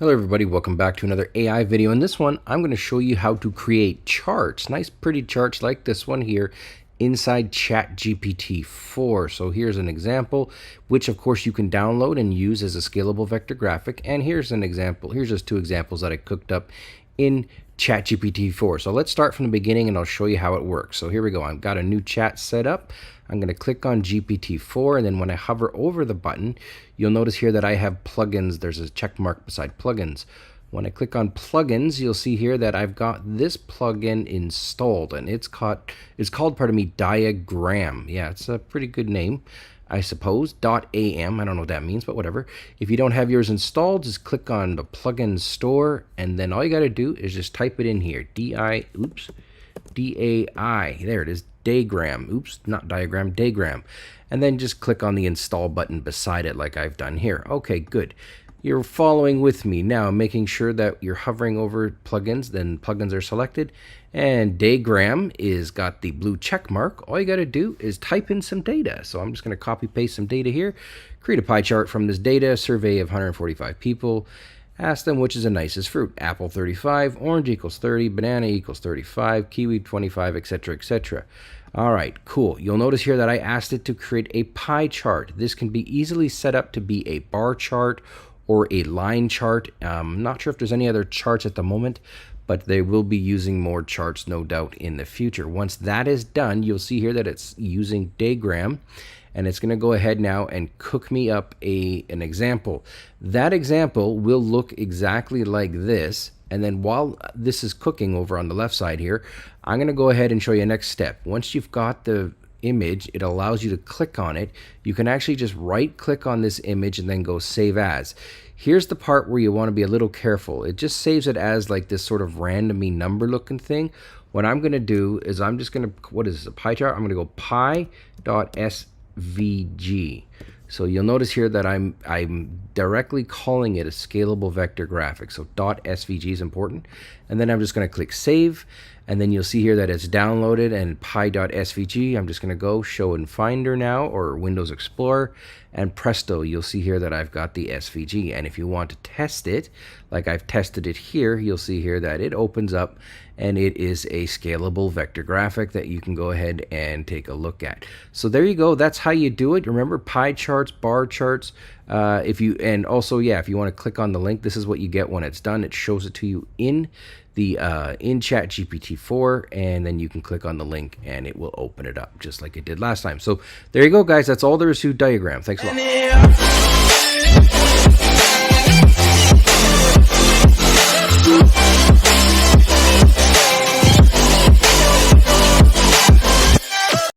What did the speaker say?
Hello everybody, welcome back to another AI video. In this one, I'm going to show you how to create charts, nice pretty charts like this one here inside Chat GPT 4. So here's an example, which of course you can download and use as a scalable vector graphic. And here's an example, here's just two examples that I cooked up in Chat GPT 4. So let's start from the beginning and I'll show you how it works. So here we go, I've got a new chat set up. I'm going to click on GPT-4, and then when I hover over the button, you'll notice here that I have plugins. There's a check mark beside plugins. When I click on plugins, you'll see here that I've got this plugin installed, and it's called Diagram. Yeah, it's a pretty good name, I suppose. .am, I don't know what that means, but whatever. If you don't have yours installed, just click on the plugin store, and then all you got to do is just type it in here. D-I, there it is, Diagram. Oops, not diagram, Diagram. And then just click on the install button beside it like I've done here. Okay, good. You're following with me now, making sure that you're hovering over plugins, then plugins are selected, and Diagram is got the blue check mark. All you got to do is type in some data. So I'm just going to copy paste some data here, create a pie chart from this data, survey of 145 people, ask them which is the nicest fruit. Apple 35, orange equals 30, banana equals 35, kiwi 25, etc., etc. All right, cool. You'll notice here that I asked it to create a pie chart. This can be easily set up to be a bar chart or a line chart. I'm not sure if there's any other charts at the moment, but they will be using more charts, no doubt, in the future. Once that is done, you'll see here that it's using Diagram, and it's going to go ahead now and cook me up an example. That example will look exactly like this. And then while this is cooking over on the left side here, I'm going to go ahead and show you next step. Once you've got the image, it allows you to click on it. You can actually just right click on this image and then go save as. Here's the part where you want to be a little careful. It just saves it as like this sort of randomy number looking thing. What I'm going to do is I'm just going to, what is this, a pie chart? I'm going to go pi.svg. So you'll notice here that I'm directly calling it a scalable vector graphic. So .svg is important. And then I'm just going to click save. And then you'll see here that it's downloaded and pi.svg. I'm just going to go show in Finder now, or Windows Explorer, and presto, you'll see here that I've got the SVG. And if you want to test it, like I've tested it here, you'll see here that it opens up and it is a scalable vector graphic that you can go ahead and take a look at. So there you go. That's how you do it. Remember, pie charts, bar charts. If you want to click on the link, this is what you get when it's done. It shows it to you in the in Chat GPT 4, and then you can click on the link and it will open it up just like it did last time. So there you go, guys. That's all there is to Diagram. Thanks a lot.